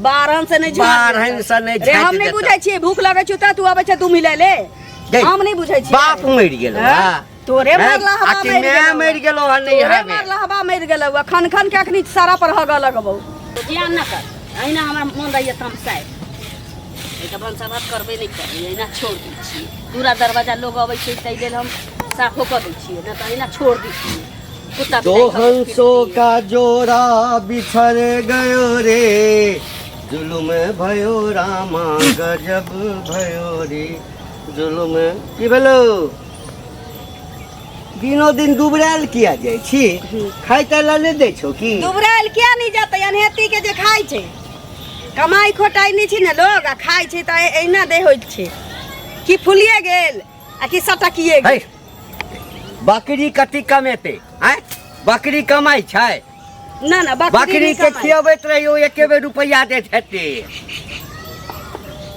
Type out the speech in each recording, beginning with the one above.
बारहन से नहीं रे हम नहीं बुझै छियै भूख लगै छै त तू आबै छै तू मिलै ले हम नहीं बुझै छियै बाप मरि गेल तोरे मारला हवा मरि गेलो ह नहीं तोरे मारला हवा मरि गेलौ खन खन के अखनी सारा पर हग लगबौ ध्यान न कर अहिना हमरा मन रहै तमसाय एटा बंसवात करबे नहीं करै अहिना छोड़ दै छियै पूरा दरवाजा लोग आबै छै तै लेल हम साफो कर दै छियै न त अहिना छोड़ दै छियै कुत्ता दो हंसों का जोड़ा बिछड़ गयो रे जुलुम भयो रामा गजब भयो रे जुलुम की भेलो दिनो दिन दुबराल किया जाय छी खाय त ले दै छौ की दुबराल किया नहीं जातै अनहेती के जे खाय छै कमाई खोटाई नहीं छी न लोग आ खाय छै त एना दे होय छै की फुलिए गेल आ की सटकिए गेल बकरी कति कमेते हैं बकरी कमाई छै ना ना बकरी के खियाबैत रहियो एके बेर रुपैया देत हेते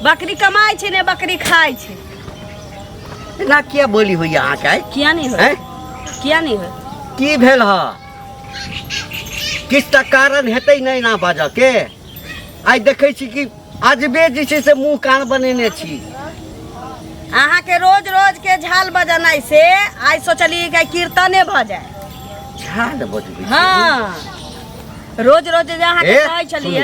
बकरी कमाई छै ने बकरी खाय छै ना किया बोली होइया अहाँ के किया नहीं हो किया नहीं हो की भेल ह किछ त कारण हेतै नहीं ना बाजऽ के आइ देखै छी कि अजबे जे छै से मुंह कान बनेने छी अहाँ के रोज रोज के झाल बजनाई से आई सोचली कि कीर्तने भ जाए झाल बजबै हाँ रोज रोज जे अहाँ के कहै छलिए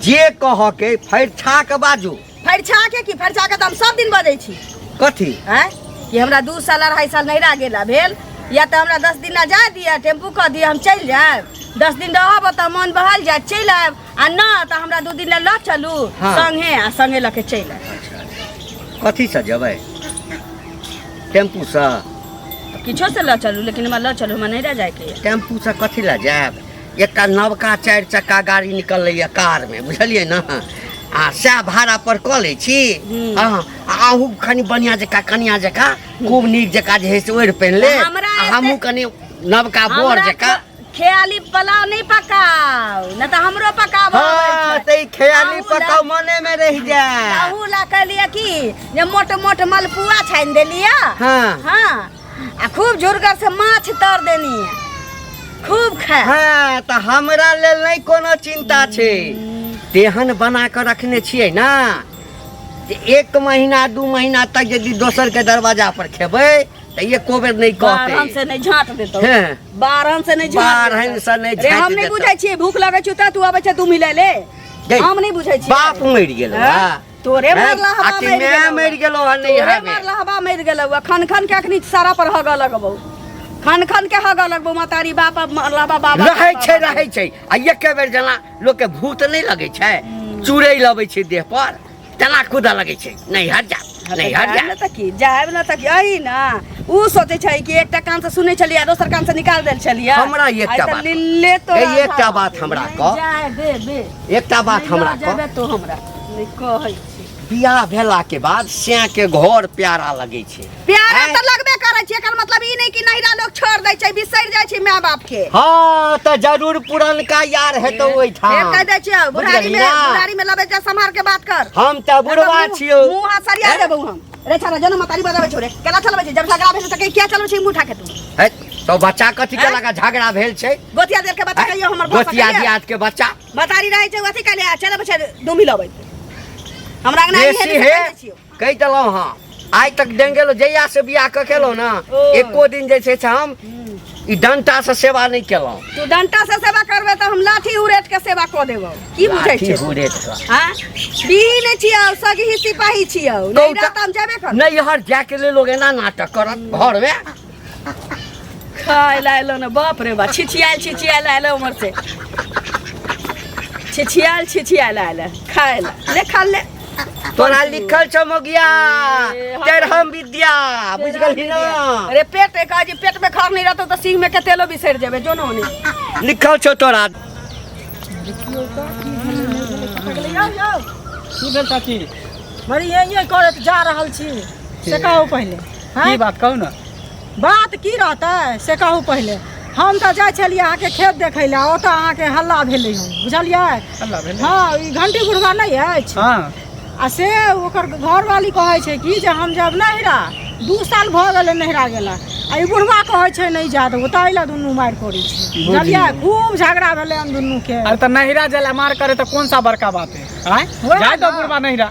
जे कह के फरछा के बाजू फरछा के की फरछा के त हम सब दिन बजै छी कथी हैं कि हमरा 2 साल 2.5 साल नहिरा गेला भेल या त हमरा 10 दिन ना जा दिया टेम्पू क दिया हम चल जाब 10 दिन रहब त मन बहल जाए चल आब आ ना त हमरा 2 दिन ल चलू संगे आ संगे ल के चल आब कथी से जबै टेम्पू से किछो से ल चलू लेकिन हमरा ल चलू हमरा नहिरा जाए के टेम्पू से कथी ला जाब एकटा नवका 4 चक्का गाड़ी निकललै कार में बुझलिए ना आ सै भाड़ा पर क लै छी आहू खनी बढ़िया जका कनिया जका खूब नीक जका जे है से ओढ़ पहन ले हमहू कनी नवका बोर जका ख्याली पलाव नहीं पकाओ न त हमरो पकाव हां तई ख्याली पकाव मने में रह जाए आहू ला कहलिए की जे मोट मोट मलपुआ छान देलिया हां हां आ खूब जोरगर से माछ तर देनी खूब खा हां त हमरा लेल नहीं कोनो चिंता छै तेहन बना के रखने छियै ना जे 1 महीना 2 महीना तक यदि दोसर के दरवाजा पर खेबै त ये कोबेर नहीं कहते बारहन से नहीं झाट देतो बारहन से नहीं रे हम नहीं बुझै छियै भूख लगै छै त तू आबै छै तू मिलै ले हम नहीं बुझै छियै बाप मरि गेल तोरे मारला हवा मरि गेलो ह नहीं तोरे मारला हवा मरि गेलौ खन खन के अखनी सारा पर हग लगबौ खन खन के हग लगबौ मातारी बाप मरलाबा बाबा रहै छै आ एके बेर जना लोग के भूत नहीं लगै छै चूड़ै लबै छै देह पर तना खुदा लगै छै नहीं हट जा नहीं हट जा न त की जाब न त की आई ना उ सोचे छै कि एकटा कान से सुनै छलिया दोसर कान से निकाल देल छलिया हमरा एकटा बात लिल्ले तो एकटा बात हमरा कह जाय दे एकटा बात हमरा कह जाबे तो हमरा नहीं कहै छी बियाह भेला के बाद स्या के घर प्यारा लगे छै प्यारा त लगबे करे छै एकर मतलब ई नहीं कि नहिरा लोग छोड़ दै छै बिसर जाय छै माय बाप के हां त जरूर पुरनका यार हेतौ ओइ था कह दै छै बुढ़ारी में लबे जा संभाल के बात कर हम त बुढ़वा छियो मुंह हाथ सरिया देबौ हम रे छाना जन्म मातारी बजाबै छोरे केला चलबै छै जब झगड़ा भेल त क्या चलबै छै मुंह ठाके तू तो बच्चा कथी के लगा झगड़ा भेल छै गोतिया देर के बच्चा कहियो हमर गोतिया दियाद के बच्चा मातारी रहै छै अथी काले चलबै छै दुमी लबै हमरा के नहीं है कहि देलौ हां आज तक डेंगेलो जइया से बियाह क केलो ना एको दिन जे छै हम ई डंटा से सेवा नहीं केलो तू डंटा से सेवा करबे त हम लाठी उरेट के सेवा क देबो की बुझै छै लाठी उरेट का हां बीन छियौ सगी सिपाही छियौ नहीं रात हम जेबे कर नहीं हर जाके ले लोग एना नाटक करत घर में खाय लायलो न बाप रे बा छिछियाल आइलो उमर से छिछियाल आइलो खाय ले खा ले तोरा लिखल छ मोगिया तेरहम विद्या बुझ गेलही ना अरे पेट काजी पेट में खार नहीं रहतो त सिंह में के तेलो बिसर जेबे जोनो नहीं लिखल छ तोरा देखियो त की भेल चाची मरी ये करत जा रहल छी से कहू पहले की बात कहू ना बात की रहता से कहू पहले हम त जाय छलिए आहाँ के खेत देखै ला ओत आहाँ के हल्ला भेलै हम बुझलिए हल्ला भेलै हां ई घंटी बुढ़वा नहीं अछि हां आ से ओकर घर वाली कहै छै कि जे हम जब नहिरा 2 साल भ गेलै नहिरा गेला आ ई बुढ़वा कहै छै नहीं जात वो ताइला दुनू मार करै छै बुझलियै खूब झगड़ा भेलै हम दुनू के। अरे तो नहिरा जला मार करे तो कौन सा बड़का बात है आय जाय तो बुढ़वा नहिरा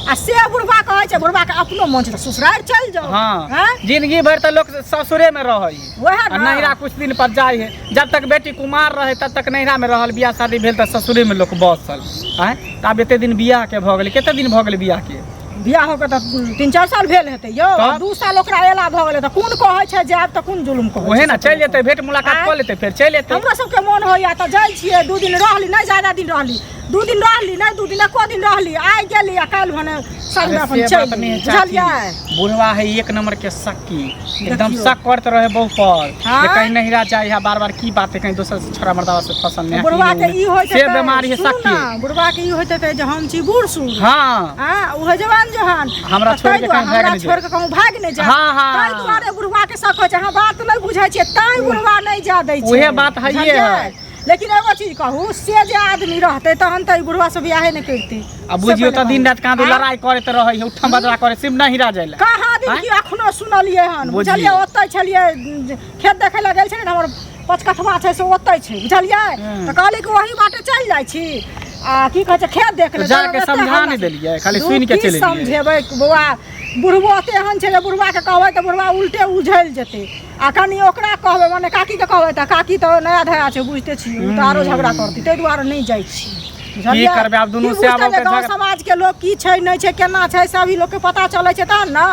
आ से बुढ़वा कहै छै बुढ़वा के अपनो मन छै ससुराल चल जाओ। हां जिंदगी भर तो लोग ससुरे में रहै वह नहिरा कुछ दिन पर जाय है जब तक बेटी कुमार रहे तब तक नहिरा में रहल बियाह शादी भेल त ससुरे में लोग बसल आय तब एते दिन बियाह के भ गेलै केते दिन भ गेलै बियाह के बियाह हो के त 3-4 साल भेल हेतै यौ 2 साल ओकरा एला भ गेलै त कोन कहै छै जाब त कोन जुलुम कहै ओहे ना चल जेतै भेट मुलाकात क लेतै फिर चल जेतै। हमरा सबके मन होइया त जाइ छियै 2 दिन रहली नहीं ज्यादा दिन रहली 2 दिन रहली नहीं 2 दिन एको दिन रहली आइ गेली आ काल भने सब अपन चल बुझलियै। बुढ़वा है एक नंबर के शक्की एकदम शक करते रहे बहु पर जे कहीं नहिरा जाय है बार-बार की बात है कहीं दोसर छोरा मर्दावा से फसल नहीं बुढ़वा के ई होय से बीमारी है शक्की बुढ़वा के ई होते है जे हम छी बूढ़ सूढ़ हां हां ओहे जवान जहान हमरा छोड़ के कहीं भाग नहीं छोड़ के कहूं भाग नहीं जा हां हां ताई दुआरे बुढ़वा के शक होय छै हां बात नहीं बुझाय छै ताई बुढ़वा नहीं जा दै छै ओहे बात हइए है। लेकिन एगो चीज कहूँ से जे आदमी रहते तहन त बुढ़वा से बियाहे नहीं करते। अब बुझियो त दिन रात कांदो लड़ाई करत रहे है उठम बदला करे सिम नहिरा जाइला कहाँ दिन की अखनो सुनलिए हन बुझलिए ओतै छलिए खेत देखे ला गेल छै हमर 5 कठवा छै से ओतै छै बुझलिए त कहली कि वही बाटे चल जाइ छी आ की कहै छै खेत देख ले जा के समझा नहीं देलिए खाली सुन के चले समझेबै बौआ बुढ़बो तेहन छै जे बुढ़वा के कहबै त बुढ़वा उल्टे उझैल जेतै आ कनी ओकरा कहबै माने काकी के कहबै त काकी त नया धया छै बुझते छी त आरो झगड़ा करती तै दुआरे नहीं जाइ छी की करबे अब दोनों से आबो के गांव समाज के लोग की छै नहीं छै केना छै सभी लोग के पता चलै छै तहन ना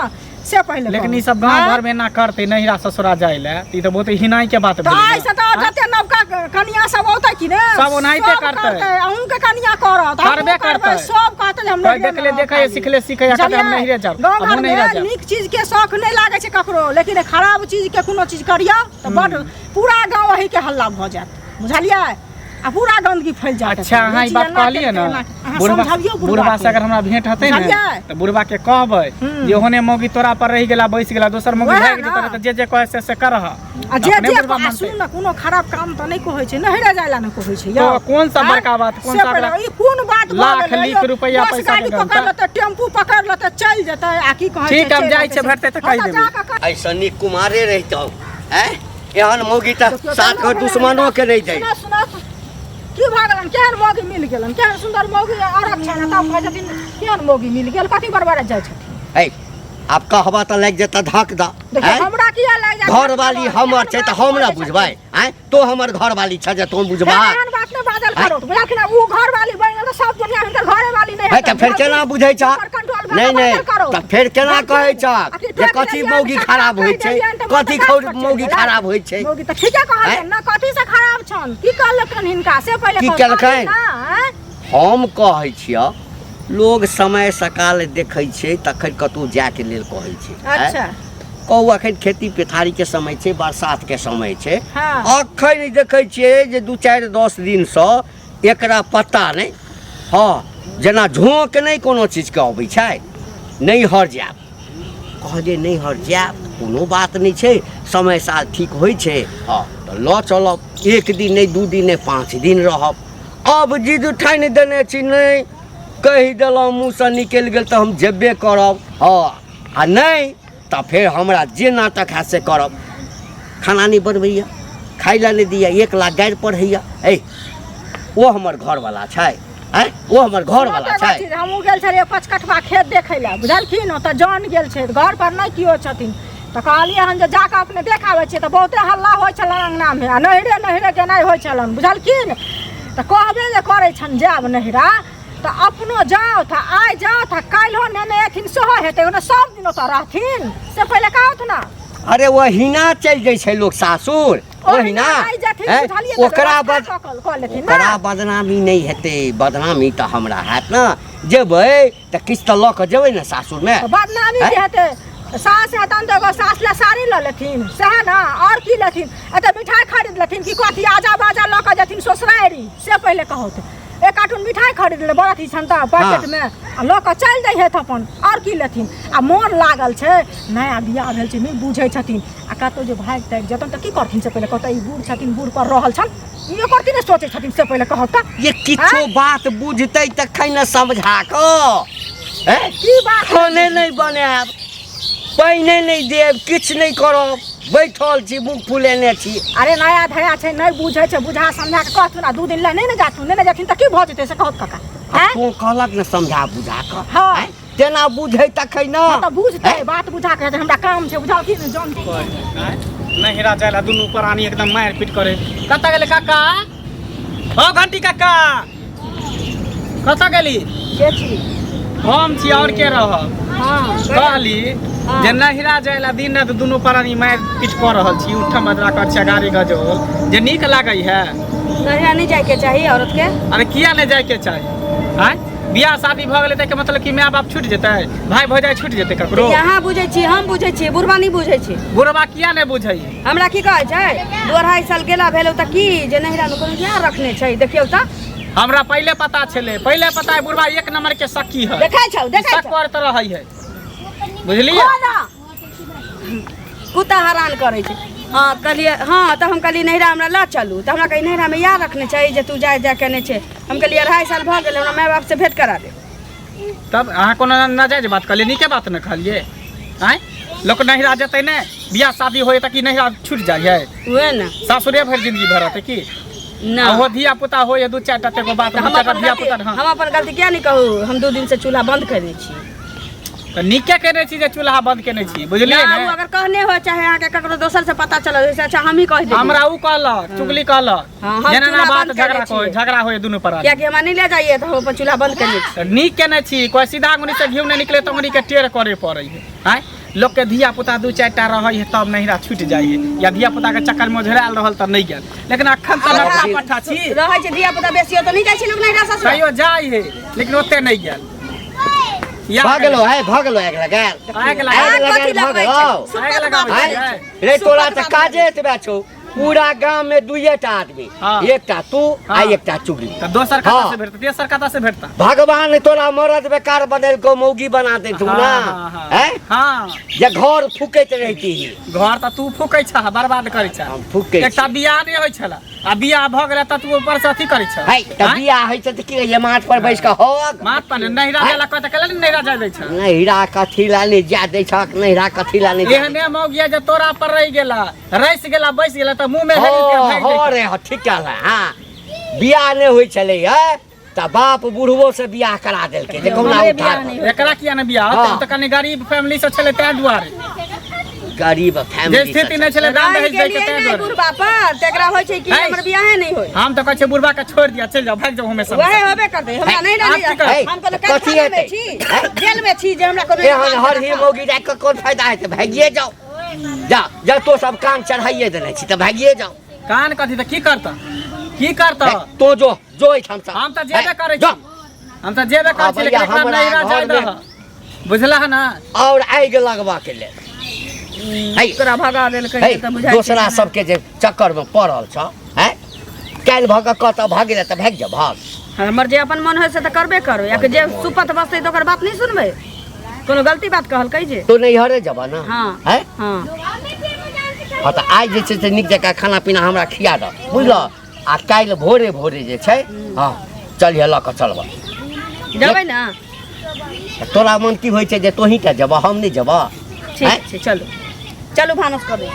से पहले लेकिन ई सब गांव घर में ना करते नहिरा ससुरा जाइला ई त बहुत हिनाई के बात भेल त ऐसे त जते नवका कन्या सब औतै कि ने सब ओनाइते करतै अहूं के कन्या करत करबे करतै सब कहतै हम नहीं देखले देखे सिखले सीखे हम नहिरे जाब हम नहिरा जाब नीक चीज के शौक नहीं लागे छै ककरो लेकिन खराब चीज के कोनो चीज करियो त बड पूरा गांव वही के हल्ला भ जात बुझलियै आ पूरा गंदगी फैल जात। अच्छा हां ई बात कहलिए ना बुढ़वा से अगर हमरा भेंट हतै ना त बुढ़वा के कहबै जे ओहने मौगी तोरा पर रहि गेला बैस गेला दोसर मौगी भाग जेतै त जे कहे से करह आ जे सुन ना कोनो खराब काम त नहीं कहै छै नहिरा जाइला न कहै छै तो कौन सा बड़का बात कौन सा ई कोन बात लाख लाख रुपया पैसा गाड़ी पकड़ ल त टेम्पू पकड़ ल त चल जेतै आ की कहै छै ठीक हम जाय छै भेटतै त कहि देबै ऐसनी कुमारे रहितौ हैं एहन मौगी त साथ को दुश्मनों के नहीं दे की भागलन केहन मौगी मिल गेलन केहन सुंदर मौगी औरत छै ना तब कहै छथिन केहन मौगी मिल गेल कथी बरबर जाइ छथिन ए आप कहबा त लग जेता धक दा हमरा किया लग जा घर वाली हमर छै त हम ना बुझबै हैं तो हमर घर वाली छ जे तुम बुझबा एहन बात ने बादल करो बुझलखिन उ घर वाली बन त सब दुनिया हिनकर घरे वाली नहीं है त फिर केना बुझै छ नहीं नहीं त फिर केना कहै छ जे कथी मौगी खराब होय छै कथी मौगी खराब होय छै मौगी त ठीके कहै न कथी से खराब छन की कहलकन हिनका से पहले की कहलकन हम कहै छियै लोग समय सकाल देखै छै तखन कतौ जाय के लेल कहै छै अच्छा कहू अखन खेती पथारी के समय छै बरसात के समय छै हाँ। अखन देखै छियै जे 2-4-10 दिन से एकरा पता नहीं हाँ जेना झोंक नहीं कोनो चीज के अबै छै नहीं हर जाब कहलिए नहीं हर जाब कोनो बात नहीं छै समय साल ठीक होइ छै हाँ तो ल चलब 1 दिन नहीं 2 दिन नहीं 5 दिन रहब अब जिद ठानि देने छी नहीं कहि देलहुँ मुँह से निकलि गेल तो हम जेबे करब हाँ आ नहीं तो फिर हमरा जे नाटक है से करब खाना नहीं बनबैया खाई ला नहीं दिया 1 लाख गाड़ि पढ़ैया ए वो हमर घर वाला छै वो हमर घर वाला छै हमहूँ गेल छलियै 5 कठवा खेत देखै ला बुझलखिन ओतऽ जान गेल छै घर पर नहीं कियो छथिन तो कहलिए हन जे जाके अपने देखाबै छियै तो बहुते हल्ला होइ छलन अंगना में आ नहिरे नहिरे के नहीं होइ छलन बुझलखिन तो कहबे जे करै छन जाब नहिरा तो अपनो जाओ था आइ जाओ था काल हो ने एथिन सेहो हेतै ओने सब दिन ओतऽ रहथिन से पहले कहत ना अरे वो हिना चल जाइ छै लोग सासुर ओहिना ओकरा बदनामी नहीं हेतै बदनामी तो हमरा हैत ना जेबै तो किछ तो ल के जेबै ना सासुर में बदनामी हेतै सास हेतन तो एगो सास ला साड़ी ल लेथिन सह ना और की लेथिन एतऽ मिठाई खरीद लेथिन कि कथी आजा बाजा ल के जेथिन ससुरारी से पहले कहत 1 कार्टून मिठाई खरीद ले बड़ा थी छनता पैकेट में आ ल के चल जाइ हेत अपन और की लेथिन आ मोन लागल छै नया बियाह भेल छै नहीं बुझै छथिन आ कतौ जे भाग ताग जतन त की करथिन से पहले कहतै ई बूढ़ छथिन बूढ़ पर रहल छन ई करथिन ने सोचै छथिन से पहले कहत ये किछो बात बुझतै तखन न समझा क की बात खाने नहीं बनाब पाइने नहीं देब किछु नहीं करब बैठल छी मुँह फुलेने छी अरे नया धया छै नहीं बुझै छै बुझा समझा के कहथुन आ 2 दिन ले नहीं जाथुन नहीं जाथिन त की भ जेतै से कहत काका हैं तू कहलक ने समझा बुझा के हाँ। हैं? तेना बुझै तखै न त बुझतै बात बुझा के हमरा काम छै बुझाओ की नहीं जानतै नहिरा जायला दुनू प्राणी एकदम मार पीट करे कत गेले काका हो घंटी काका कत गेली के छी हम छी और के रह हां कहली हाँ। जे नहिरा जायला दिन रात दुनू प्राणी मार पीट कर रहल छी उठा मदरा कर छै गाड़ी गजोल जे नीक लागै है नहिरा नहीं जाए के चाहिए औरत के अरे किया नहीं जाए के चाही हैं बियाह शादी भ गेलै त के मतलब कि माय बाप छूट जेतै भाई भौजाई छूट जेतै ककरो यहाँ बुझे छी हम बुझे छी बुढ़वा नहीं बुझे छी बुढ़वा किया नहीं बुझै हमरा की कहै छै 2-2.5 साल गेला भेलौ त की जे नहिरा में कोनो यार रखने छै देखियौ त हमरा पहले पता छले पहले पता है बुढ़वा 1 नंबर के सखी है देखाइ छौ शक करत रहै है बुझलिए कुत्ता हैरान करे छै हाँ कहलिए हाँ तो हम कहलिए नहिरा हमरा ला चलू तो हमरा कही नहिरा में यार रखने चाहिए जे तू जाए जा केने छे हम कहलिए 2.5 साल भ गेल हमरा माय बाप से भेंट करा दे तब अहाँ कोनो नाजायज बात कहलिए नीके बात न कहलिए आय लोग नहिरा जेतै ने बियाह शादी होय त कि नहिरा छूट जाय उहे ना सासुरे भर जिंदगी भरत की ना वो धिया पुता होय 2-4 टा को बात हम अपन धिया गलती पुता हम अपन गलती क्या नहीं कहू हम 2 दिन से चूल्हा बंद करने छी त नीके केने छी जे चूल्हा बंद केने छी बुझलिए ना ने उ अगर कहने हो चाहे आके ककरो दोसर से पता चल जैसे अच्छा हम ही कह दे हमरा उ कहलक चुगली कहलक हाँ, हम जेना ना चूल्हा बात बंद केने झगड़ा छियै। झगड़ा होय दुनू पर क्या कि हम नहीं ले जाइए तो हम अपन चूल्हा बंद करने छी त नीक केने छी कोई सीधा अंगुरी से घिउ नहीं निकले तो अंगुरी के टेढ़ करे पड़े है हैं लोग के धिया पुता 2-4 टा रहै है तब नहिरा छूट जाय है या धिया पुता के चक्कर में झड़ाल रहल त नहीं गेल लेकिन अखन त नक्का पट्ठा छी रहै छै धिया पुता बेसी हो तो नहीं जाइ छै लोग नहिरा ससुर कहियो जाय है लेकिन ओते नहीं गेल या भगलो है भगलो एक लगाल आग आग लगा लगाल भगलो आग लगाबै छै रे तोरा त काजे एतबे छौ पूरा गांव में 2 टा आदमी हाँ। एकटा तू आ हाँ। एकटा चुगली त दोसर कता हाँ। से भेटता तेसर कता से भेटता भगवान तोरा मरद बेकार बदल को मौगी बना दे तू ना हैं हां जे घर फूकैत रहती घर त तू फूकै छ बर्बाद करै छ हम फूकै एकटा बियाह नहीं होय छला आ बियाह भ गेला त तू ऊपर से अथी करै छ है त बियाह होइ छ त की ये माथ पर बैस के होग मात पर नहिरा जाला कहत कहले नहिरा जा दै छ नहिरा कथी ला नहीं जा दै छक नहिरा कथी ला नहीं एहने मौगिया जे तोरा पर रह गेला रैस गेला बैस गेला त मुंह में हो हेली के भाग हो दै रे हो ठीक कहला हां बियाह नहीं होइ छले है त बाप बुढ़वो से बियाह करा देलके जे कौना हमरे उठा बियाह नहीं एकरा किया ने बियाह हाँ। त कनी गरीब फैमिली से छले तै दुआरे गरीब जे फैमिली स्थिति नहीं छले दाम रह दे दै के गेलिए तै नहीं दुआरे बुढ़वा पर तेकरा होय छै कि है। हमर बियाहे नहीं होय हम तो कहै छै बुढ़वा के छोड़ दिया चल जाओ भाग जाओ हमें सब वहे होबे करते हमरा नहीं आप की डाली करब? हम कोनो कथी कैद में हेतै? छी जेल में छी जे हमरा कोनो एहन हर ही मौगी जाय के कोन फायदा है त भागिए जाओ जा जा तो सब काम चढ़ाइए देने छी त भागिए जाओ कान कथी त की करता तो जो हम सब हम त जेबे करै छी हम त जेबे करै छी लेकिन एकरा हमरा नहिरा जाय घर में- दह बुझला है ना और आग लगवा के ले तोरा भगा देलकै है त बुझाइ दूसरा सबके जे चक्कर में पड़ल छ हैं काल भग कत भाग ले त भाग जा भाग हमर जे अपन मन होय से त करबे करबे या कि जे सुपत बसतै त ओकर बात नहीं सुनबे कोनो गलती बात कहल कहि जे तो नहीं हरे जब ना हाँ। है हां हाँ तो आज जे छै से नीक जकाँ खाना पीना हमरा खिया दो बुझल आ काल्हि भोरे भोरे जे छै हाँ चलिए लऽ कऽ चलबऽ जबै ना तोरा मन की होइ छै जे तोही टा जेबऽ हम नहीं जेबऽ ठीक छै चलू चलू भानस कर दे